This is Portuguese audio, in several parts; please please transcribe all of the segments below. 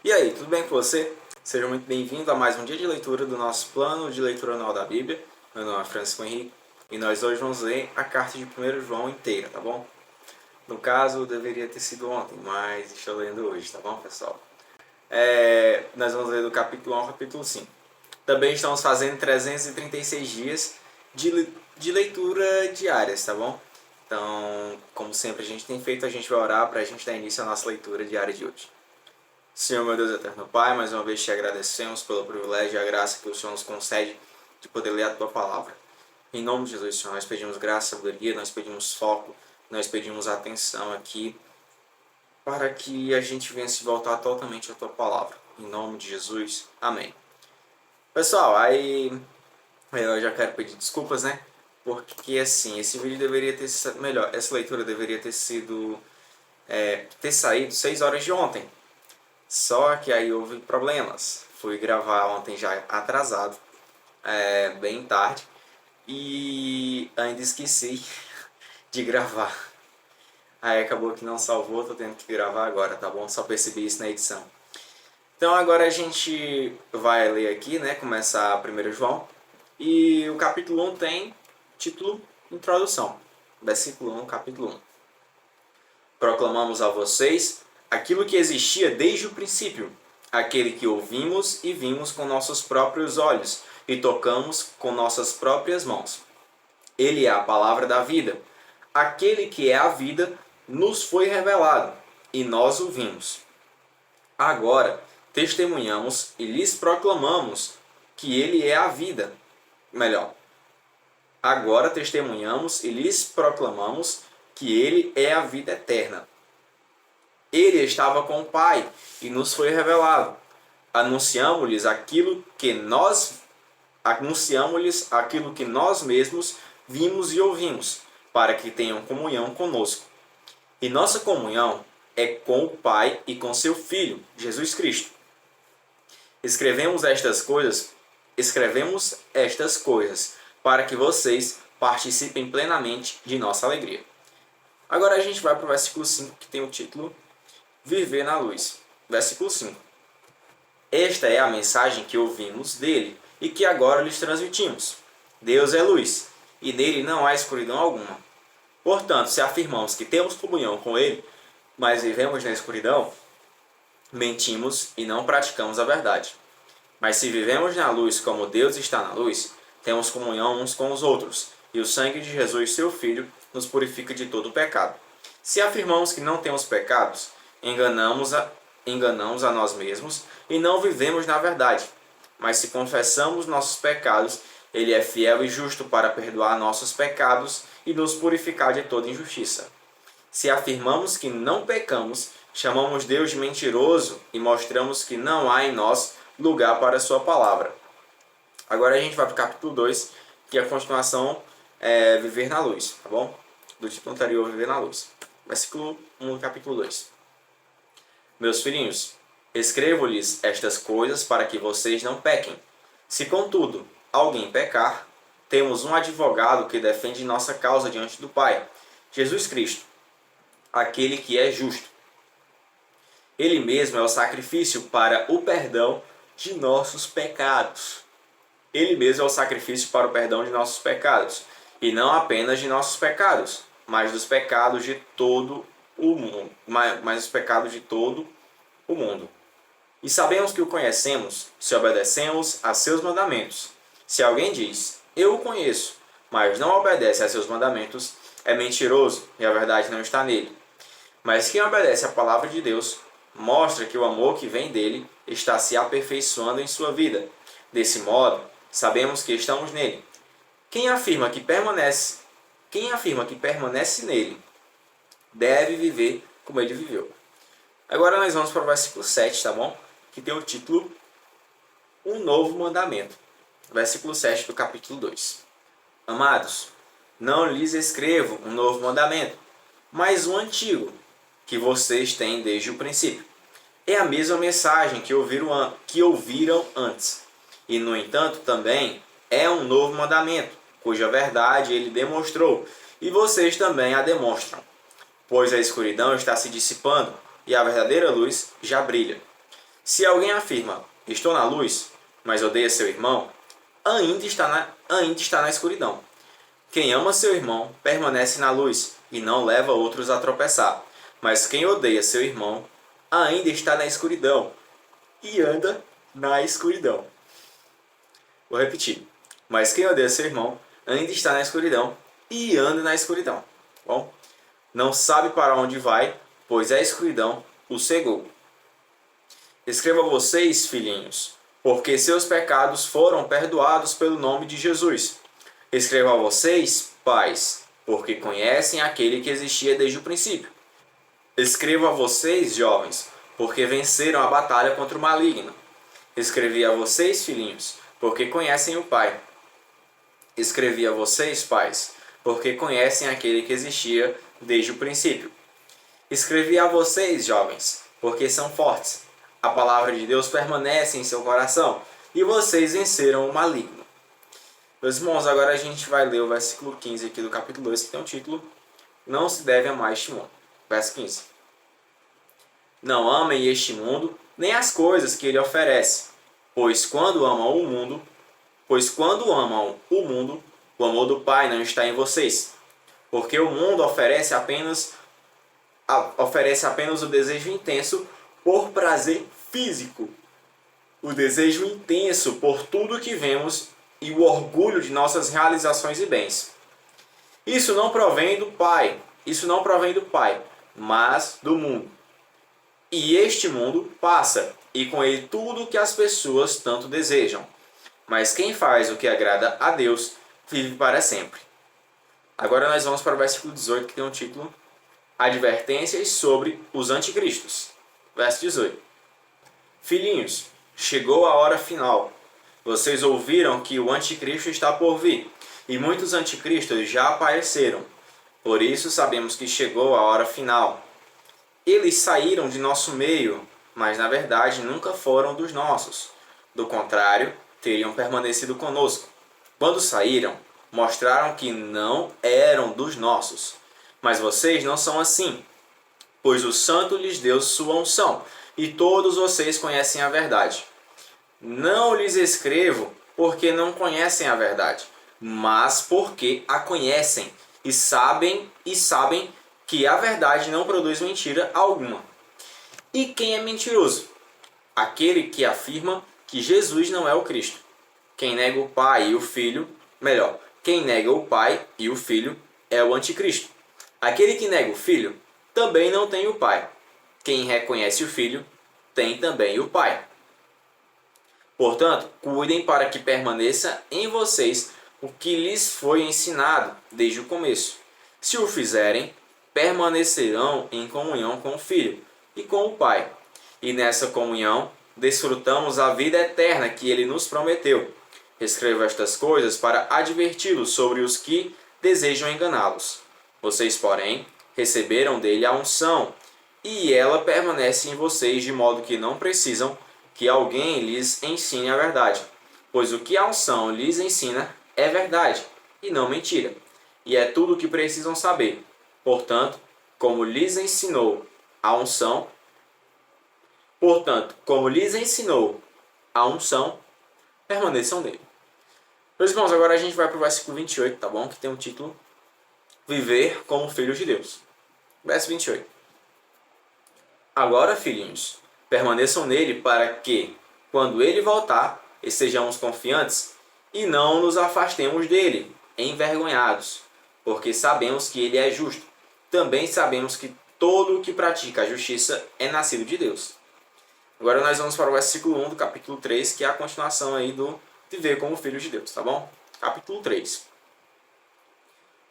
E aí, tudo bem com você? Seja muito bem-vindo a mais um dia de leitura do nosso plano de leitura anual da Bíblia. Meu nome é Francisco Henrique e nós hoje vamos ler a carta de 1 João inteira, tá bom? No caso, deveria ter sido ontem, mas estou lendo hoje, tá bom, pessoal? Nós vamos ler do capítulo 1 ao capítulo 5. Também estamos fazendo 336 dias de leitura diárias, tá bom? Então, como sempre a gente tem feito, a gente vai orar para a gente dar início à nossa leitura diária de hoje. Senhor, meu Deus eterno Pai, mais uma vez te agradecemos pelo privilégio e a graça que o Senhor nos concede de poder ler a Tua Palavra. Em nome de Jesus, Senhor, nós pedimos graça, sabedoria, nós pedimos foco, nós pedimos atenção aqui para que a gente venha se voltar totalmente à Tua Palavra. Em nome de Jesus, amém. Pessoal, aí eu já quero pedir desculpas, né? Porque assim, esse vídeo deveria ter sido melhor, essa leitura deveria ter sido ter saído 6 horas de ontem. Só que aí houve problemas. Fui gravar ontem já atrasado, bem tarde, e ainda esqueci de gravar. Aí acabou que não salvou, tô tendo que gravar agora, tá bom? Só percebi isso na edição. Então agora a gente vai ler aqui, né? Começar 1 João. E o capítulo 1 tem título Introdução. Versículo 1, capítulo 1. Proclamamos a vocês aquilo que existia desde o princípio, aquele que ouvimos e vimos com nossos próprios olhos e tocamos com nossas próprias mãos. Ele é a palavra da vida. Aquele que é a vida nos foi revelado e nós o vimos. Agora testemunhamos e lhes proclamamos que ele é a vida. Agora testemunhamos e lhes proclamamos que ele é a vida eterna. Ele estava com o Pai e nos foi revelado. Anunciamos-lhes aquilo que nós mesmos vimos e ouvimos, para que tenham comunhão conosco. E nossa comunhão é com o Pai e com seu Filho, Jesus Cristo. Escrevemos estas coisas para que vocês participem plenamente de nossa alegria. Agora a gente vai para o versículo 5, que tem o título Viver na Luz. Versículo 5. Esta é a mensagem que ouvimos dele e que agora lhes transmitimos. Deus é luz, e nele não há escuridão alguma. Portanto, se afirmamos que temos comunhão com ele, mas vivemos na escuridão, mentimos e não praticamos a verdade. Mas se vivemos na luz como Deus está na luz, temos comunhão uns com os outros, e o sangue de Jesus, seu Filho, nos purifica de todo o pecado. Se afirmamos que não temos pecados, enganamos a nós mesmos e não vivemos na verdade. Mas se confessamos nossos pecados, ele é fiel e justo para perdoar nossos pecados e nos purificar de toda injustiça. Se afirmamos que não pecamos, chamamos Deus de mentiroso e mostramos que não há em nós lugar para a sua palavra. Agora a gente vai para o capítulo 2, que é a continuação Viver na Luz, tá bom? Do título anterior, Viver na Luz. Versículo 1 do capítulo 2. Meus filhinhos, escrevo-lhes estas coisas para que vocês não pequem. Se, contudo, alguém pecar, temos um advogado que defende nossa causa diante do Pai, Jesus Cristo, aquele que é justo. Ele mesmo é o sacrifício para o perdão de nossos pecados. Ele mesmo é o sacrifício para o perdão de nossos pecados. E não apenas de nossos pecados, mas dos pecados de todo o mundo. Mas os pecados de todo o mundo. E sabemos que o conhecemos se obedecemos a seus mandamentos. Se alguém diz, eu o conheço, mas não obedece a seus mandamentos, é mentiroso e a verdade não está nele. Mas quem obedece à palavra de Deus, mostra que o amor que vem dele está se aperfeiçoando em sua vida. Desse modo, sabemos que estamos nele. Quem afirma que permanece nele, deve viver como ele viveu. Agora nós vamos para o versículo 7, tá bom? Que tem o título Um Novo Mandamento. Versículo 7 do capítulo 2. Amados, não lhes escrevo um novo mandamento, mas um antigo, que vocês têm desde o princípio. É a mesma mensagem que ouviram antes. E, no entanto, também é um novo mandamento, cuja verdade ele demonstrou, e vocês também a demonstram. Pois a escuridão está se dissipando, e a verdadeira luz já brilha. Se alguém afirma, estou na luz, mas odeia seu irmão, ainda está na escuridão. Quem ama seu irmão permanece na luz e não leva outros a tropeçar. Mas quem odeia seu irmão ainda está na escuridão e anda na escuridão. Vou repetir. Mas quem odeia seu irmão ainda está na escuridão e anda na escuridão. Bom, não sabe para onde vai, pois a escuridão o cegou. Escreva vocês, filhinhos, porque seus pecados foram perdoados pelo nome de Jesus. Escreva vocês, pais, porque conhecem aquele que existia desde o princípio. Escreva vocês, jovens, porque venceram a batalha contra o maligno. Escrevi a vocês, filhinhos, porque conhecem o Pai. Escrevi a vocês, pais, porque conhecem aquele que existia desde o princípio. Escrevi a vocês, jovens, porque são fortes. A palavra de Deus permanece em seu coração e vocês venceram o maligno. Meus irmãos, agora a gente vai ler o versículo 15 aqui do capítulo 2, que tem o título Não se deve amar este mundo. Verso 15. Não amem este mundo, nem as coisas que ele oferece, pois quando amam o mundo, o amor do Pai não está em vocês. Porque o mundo oferece apenas o desejo intenso por prazer físico, o desejo intenso por tudo que vemos e o orgulho de nossas realizações e bens. Isso não provém do Pai, mas do mundo. E este mundo passa, e com ele tudo o que as pessoas tanto desejam. Mas quem faz o que agrada a Deus vive para sempre. Agora nós vamos para o versículo 18, que tem o título Advertências sobre os anticristos. Verso 18. Filhinhos, chegou a hora final. Vocês ouviram que o anticristo está por vir, e muitos anticristos já apareceram. Por isso sabemos que chegou a hora final. Eles saíram de nosso meio, mas na verdade nunca foram dos nossos. Do contrário, teriam permanecido conosco. Quando saíram, mostraram que não eram dos nossos. Mas vocês não são assim, pois o Santo lhes deu sua unção, e todos vocês conhecem a verdade. Não lhes escrevo porque não conhecem a verdade, mas porque a conhecem e sabem que a verdade não produz mentira alguma. E quem é mentiroso? Aquele que afirma que Jesus não é o Cristo. Quem nega o Pai e o Filho, quem nega o Pai e o Filho é o anticristo. Aquele que nega o Filho também não tem o Pai. Quem reconhece o Filho tem também o Pai. Portanto, cuidem para que permaneça em vocês o que lhes foi ensinado desde o começo. Se o fizerem, permanecerão em comunhão com o Filho e com o Pai. E nessa comunhão desfrutamos a vida eterna que ele nos prometeu. Escrevo estas coisas para adverti-los sobre os que desejam enganá-los. Vocês, porém, receberam dele a unção, e ela permanece em vocês, de modo que não precisam que alguém lhes ensine a verdade. Pois o que a unção lhes ensina é verdade, e não mentira. E é tudo o que precisam saber. Portanto, como lhes ensinou a unção, permaneçam nele. Meus irmãos, agora a gente vai para o versículo 28, tá bom? Que tem o título Viver como filhos de Deus. Verso 28. Agora, filhinhos, permaneçam nele para que, quando ele voltar, estejamos confiantes e não nos afastemos dele, envergonhados, porque sabemos que ele é justo. Também sabemos que todo o que pratica a justiça é nascido de Deus. Agora nós vamos para o versículo 1 do capítulo 3, que é a continuação aí do Viver como filhos de Deus, tá bom? Capítulo 3.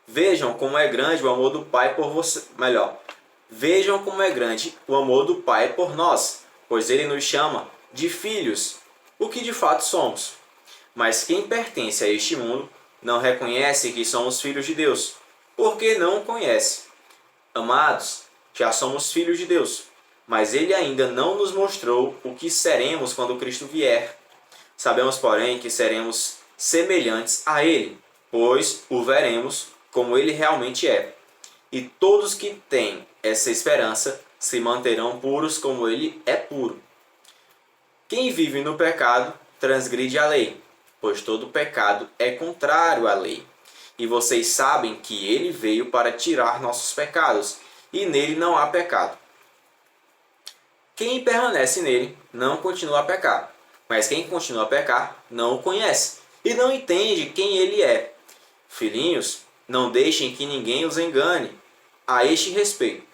Vejam como é grande o amor do Pai por você. Vejam como é grande o amor do Pai por nós, pois ele nos chama de filhos, o que de fato somos. Mas quem pertence a este mundo não reconhece que somos filhos de Deus, porque não o conhece. Amados, já somos filhos de Deus, mas ele ainda não nos mostrou o que seremos quando Cristo vier. Sabemos, porém, que seremos semelhantes a ele, pois o veremos como ele realmente é. E todos que têm essa esperança se manterão puros como ele é puro. Quem vive no pecado transgride a lei, pois todo pecado é contrário à lei. E vocês sabem que ele veio para tirar nossos pecados, e nele não há pecado. Quem permanece nele não continua a pecar, mas quem continua a pecar não o conhece, e não entende quem ele é. Filhinhos, não deixem que ninguém os engane a este respeito.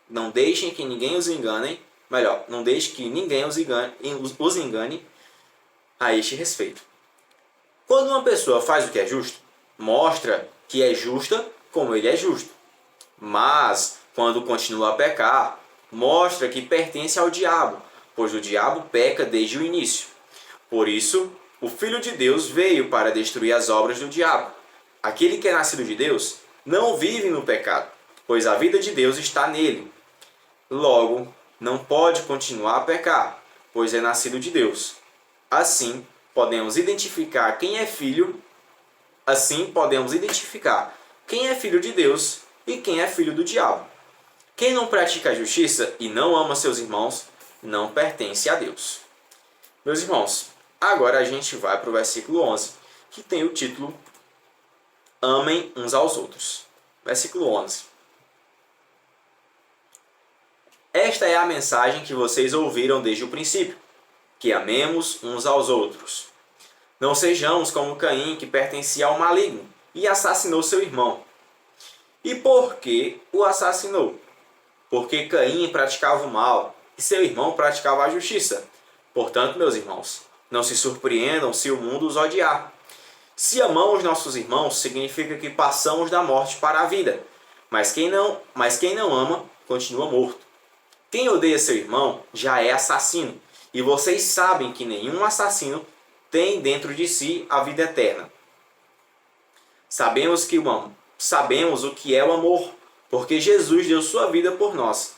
Não deixem que ninguém os engane, melhor, não deixe que ninguém os engane a este respeito. Quando uma pessoa faz o que é justo, mostra que é justa como ele é justo. Mas, quando continua a pecar, mostra que pertence ao diabo, pois o diabo peca desde o início. Por isso, o Filho de Deus veio para destruir as obras do diabo. Aquele que é nascido de Deus não vive no pecado, pois a vida de Deus está nele. Logo, não pode continuar a pecar, pois é nascido de Deus. Assim, podemos identificar quem é filho de Deus e quem é filho do diabo. Quem não pratica a justiça e não ama seus irmãos, não pertence a Deus. Meus irmãos, agora a gente vai para o versículo 11, que tem o título Amem uns aos outros. Versículo 11. Esta é a mensagem que vocês ouviram desde o princípio, que amemos uns aos outros. Não sejamos como Caim, que pertencia ao maligno e assassinou seu irmão. E por que o assassinou? Porque Caim praticava o mal e seu irmão praticava a justiça. Portanto, meus irmãos, não se surpreendam se o mundo os odiar. Se amamos nossos irmãos, significa que passamos da morte para a vida. Mas quem não ama, continua morto. Quem odeia seu irmão já é assassino, e vocês sabem que nenhum assassino tem dentro de si a vida eterna. Sabemos o que é o amor, porque Jesus deu sua vida por nós.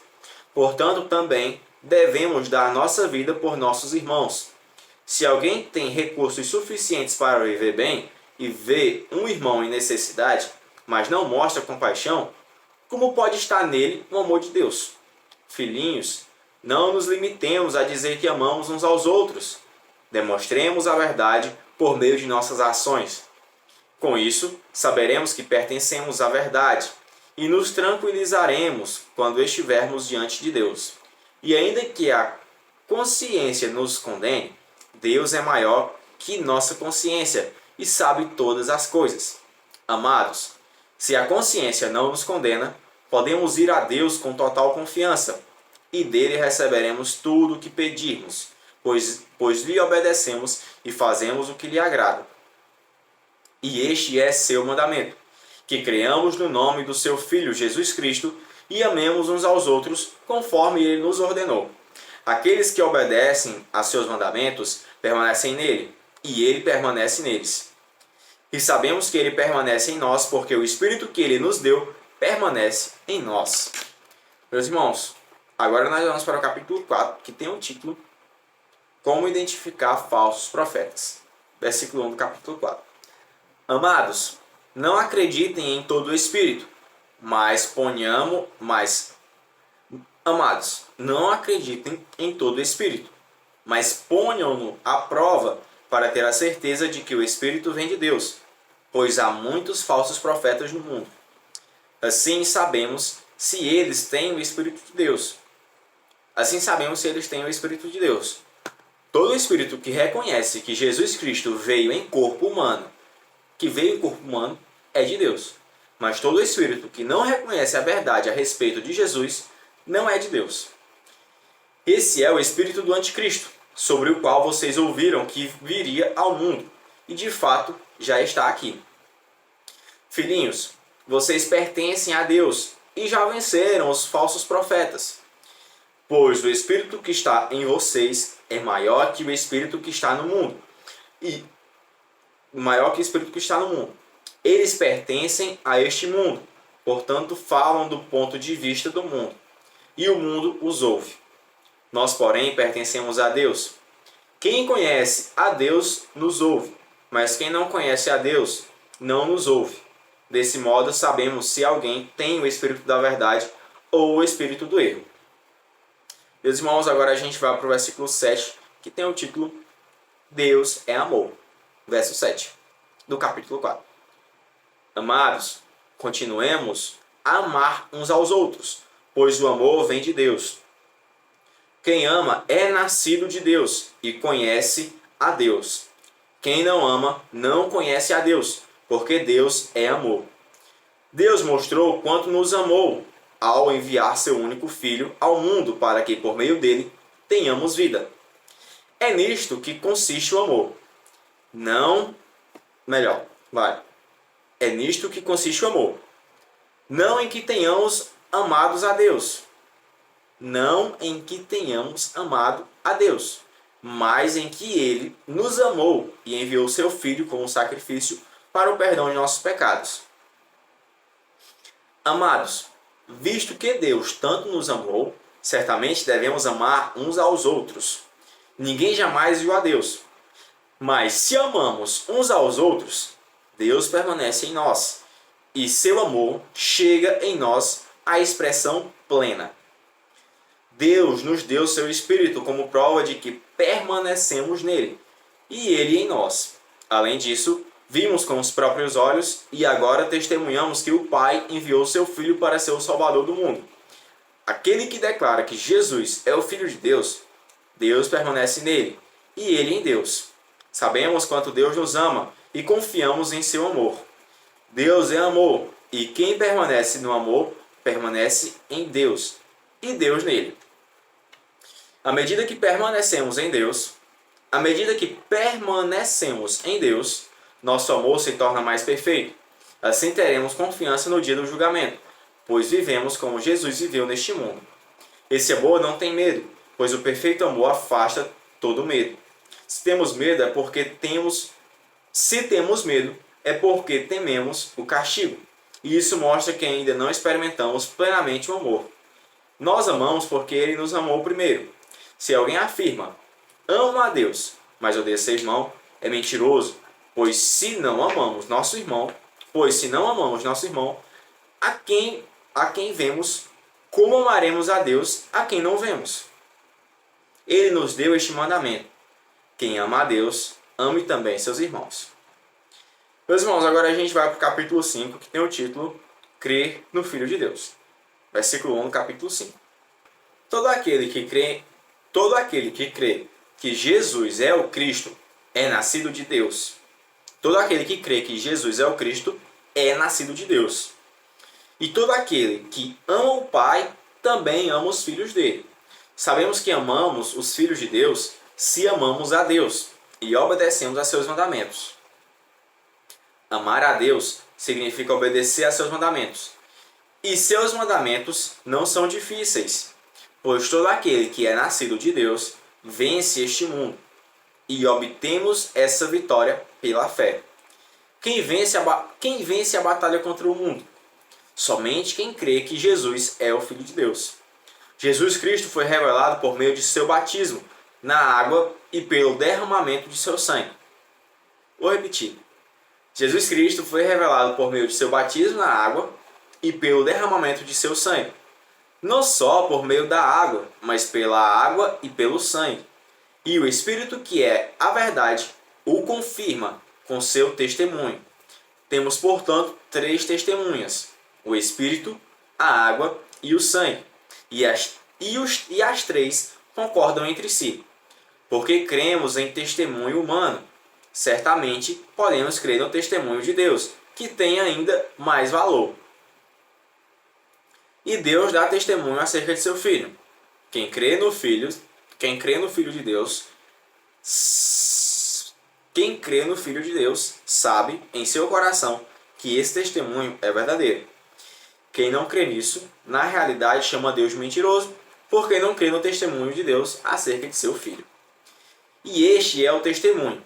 Portanto, também devemos dar nossa vida por nossos irmãos. Se alguém tem recursos suficientes para viver bem e vê um irmão em necessidade, mas não mostra compaixão, como pode estar nele o amor de Deus? Filhinhos, não nos limitemos a dizer que amamos uns aos outros. Demonstremos a verdade por meio de nossas ações. Com isso, saberemos que pertencemos à verdade e nos tranquilizaremos quando estivermos diante de Deus. E ainda que a consciência nos condene, Deus é maior que nossa consciência e sabe todas as coisas. Amados, se a consciência não nos condena, podemos ir a Deus com total confiança, e dele receberemos tudo o que pedirmos, pois lhe obedecemos e fazemos o que lhe agrada. E este é seu mandamento, que creamos no nome do seu Filho Jesus Cristo e amemos uns aos outros, conforme ele nos ordenou. Aqueles que obedecem a seus mandamentos permanecem nele, e ele permanece neles. E sabemos que ele permanece em nós, porque o Espírito que ele nos deu permanece em nós. Meus irmãos, agora nós vamos para o capítulo 4, que tem o título Como identificar falsos profetas. Versículo 1 do capítulo 4. Amados, não acreditem em todo o Espírito, Amados, não acreditem em todo o Espírito, mas ponham-no à prova para ter a certeza de que o Espírito vem de Deus, pois há muitos falsos profetas no mundo. Assim sabemos se eles têm o Espírito de Deus. Todo espírito que reconhece que Jesus Cristo veio em corpo humano, é de Deus. Mas todo espírito que não reconhece a verdade a respeito de Jesus não é de Deus. Esse é o espírito do anticristo, sobre o qual vocês ouviram que viria ao mundo, e de fato já está aqui. Filhinhos, vocês pertencem a Deus e já venceram os falsos profetas. Pois o Espírito que está em vocês é maior que o Espírito que está no mundo. Eles pertencem a este mundo, portanto falam do ponto de vista do mundo, e o mundo os ouve. Nós, porém, pertencemos a Deus. Quem conhece a Deus nos ouve, mas quem não conhece a Deus não nos ouve. Desse modo, sabemos se alguém tem o Espírito da verdade ou o Espírito do erro. Meus irmãos, agora a gente vai para o versículo 7, que tem o título Deus é amor. Verso 7 do capítulo 4. Amados, continuemos a amar uns aos outros, pois o amor vem de Deus. Quem ama é nascido de Deus e conhece a Deus. Quem não ama não conhece a Deus, porque Deus é amor. Deus mostrou quanto nos amou ao enviar seu único Filho ao mundo para que, por meio dele, tenhamos vida. É nisto que consiste o amor. É nisto que consiste o amor. Não em que tenhamos amados a Deus. Não em que tenhamos amado a Deus, mas em que Ele nos amou e enviou seu Filho como sacrifício para o perdão de nossos pecados. Amados, visto que Deus tanto nos amou, certamente devemos amar uns aos outros. Ninguém jamais viu a Deus. Mas se amamos uns aos outros, Deus permanece em nós, e seu amor chega em nós à expressão plena. Deus nos deu seu Espírito como prova de que permanecemos nele, e ele em nós. Além disso, vimos com os próprios olhos e agora testemunhamos que o Pai enviou seu Filho para ser o Salvador do mundo. Aquele que declara que Jesus é o Filho de Deus, Deus permanece nele, e ele em Deus. Sabemos quanto Deus nos ama e confiamos em seu amor. Deus é amor, e quem permanece no amor, permanece em Deus, e Deus nele. À medida que permanecemos em Deus, nosso amor se torna mais perfeito. Assim teremos confiança no dia do julgamento, pois vivemos como Jesus viveu neste mundo. Esse amor não tem medo, pois o perfeito amor afasta todo medo. Se temos medo é porque tememos o castigo. E isso mostra que ainda não experimentamos plenamente o amor. Nós amamos porque ele nos amou primeiro. Se alguém afirma, amo a Deus, mas odeia seu irmão, é mentiroso, pois se não amamos nosso irmão, a quem vemos, como amaremos a Deus a quem não vemos? Ele nos deu este mandamento: quem ama a Deus, ame também seus irmãos. Meus irmãos, agora a gente vai para o capítulo 5, que tem o título Crer no Filho de Deus. Versículo 1 do capítulo 5. Todo aquele que crê que Jesus é o Cristo é nascido de Deus. Todo aquele que crê que Jesus é o Cristo é nascido de Deus. E todo aquele que ama o Pai também ama os filhos dele. Sabemos que amamos os filhos de Deus se amamos a Deus e obedecemos a seus mandamentos. Amar a Deus significa obedecer a seus mandamentos. E seus mandamentos não são difíceis, pois todo aquele que é nascido de Deus vence este mundo, e obtemos essa vitória pela fé. Quem vence a batalha contra o mundo? Somente quem crê que Jesus é o Filho de Deus. Jesus Cristo foi revelado por meio de seu batismo na água e pelo derramamento de seu sangue. Vou repetir. Jesus Cristo foi revelado por meio de seu batismo na água e pelo derramamento de seu sangue. Não só por meio da água, mas pela água e pelo sangue. E o Espírito, que é a verdade, o confirma com seu testemunho. Temos, portanto, 3 testemunhas: o Espírito, a água e o sangue. E as 3 concordam entre si. Porque cremos em testemunho humano, certamente podemos crer no testemunho de Deus, que tem ainda mais valor. E Deus dá testemunho acerca de seu Filho. Quem crê no Filho de Deus, sabe em seu coração que esse testemunho é verdadeiro. Quem não crê nisso, na realidade chama Deus de mentiroso, porque não crê no testemunho de Deus acerca de seu Filho. E este é o testemunho: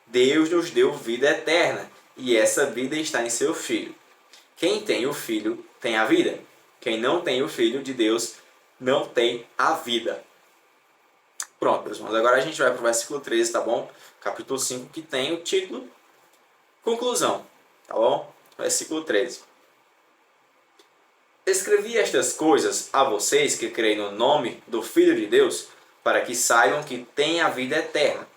Deus nos deu vida eterna, e essa vida está em seu Filho. Quem tem o Filho tem a vida. Quem não tem o Filho de Deus não tem a vida. Pronto, meus irmãos. Agora a gente vai para o versículo 13, tá bom? Capítulo 5, que tem o título Conclusão, tá bom? Versículo 13. Escrevi estas coisas a vocês que creem no nome do Filho de Deus, para que saibam que têm a vida eterna.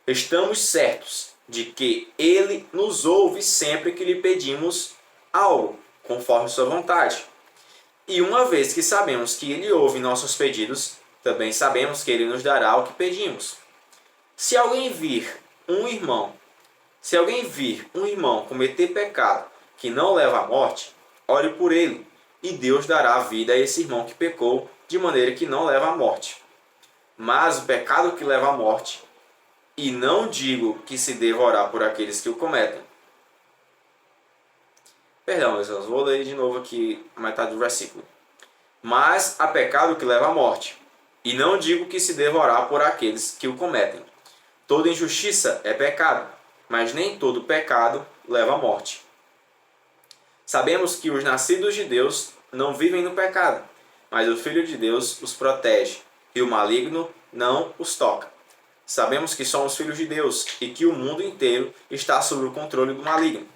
Estamos certos de que Ele nos ouve sempre que lhe pedimos algo, conforme sua vontade. E uma vez que sabemos que Ele ouve nossos pedidos, também sabemos que Ele nos dará o que pedimos. Se alguém vir um irmão cometer pecado que não leva à morte, ore por ele, e Deus dará vida a esse irmão que pecou de maneira que não leva à morte. Mas o pecado que leva à morte, e não digo que se deva orar por aqueles que o cometem. Perdão, meus irmãos, vou ler de novo aqui a metade do versículo. Mas há pecado que leva à morte, e não digo que se deva orar por aqueles que o cometem. Toda injustiça é pecado, mas nem todo pecado leva à morte. Sabemos que os nascidos de Deus não vivem no pecado, mas o Filho de Deus os protege, e o maligno não os toca. Sabemos que somos filhos de Deus e que o mundo inteiro está sob o controle do maligno.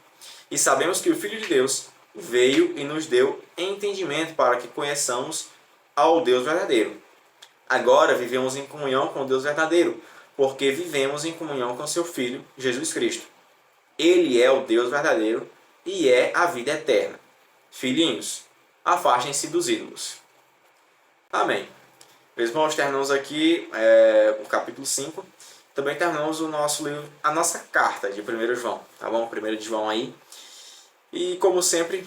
E sabemos que o Filho de Deus veio e nos deu entendimento para que conheçamos ao Deus verdadeiro. Agora vivemos em comunhão com o Deus verdadeiro, porque vivemos em comunhão com seu Filho, Jesus Cristo. Ele é o Deus verdadeiro e é a vida eterna. Filhinhos, afastem-se dos ídolos. Amém. Meus irmãos, terminamos aqui o capítulo 5. Também terminamos o nosso livro, a nossa carta de 1 João. Tá bom? 1 de João aí. E como sempre,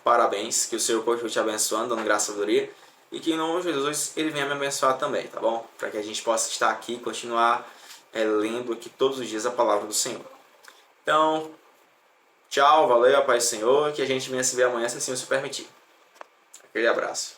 parabéns. Que o Senhor continue te abençoando, dando graça e sabedoria. E que em nome de Jesus ele venha me abençoar também, tá bom? Para que a gente possa estar aqui e continuar lendo aqui todos os dias a palavra do Senhor. Então, tchau, valeu, a paz do Senhor. Que a gente venha se ver amanhã, se assim o Senhor permitir. Aquele abraço.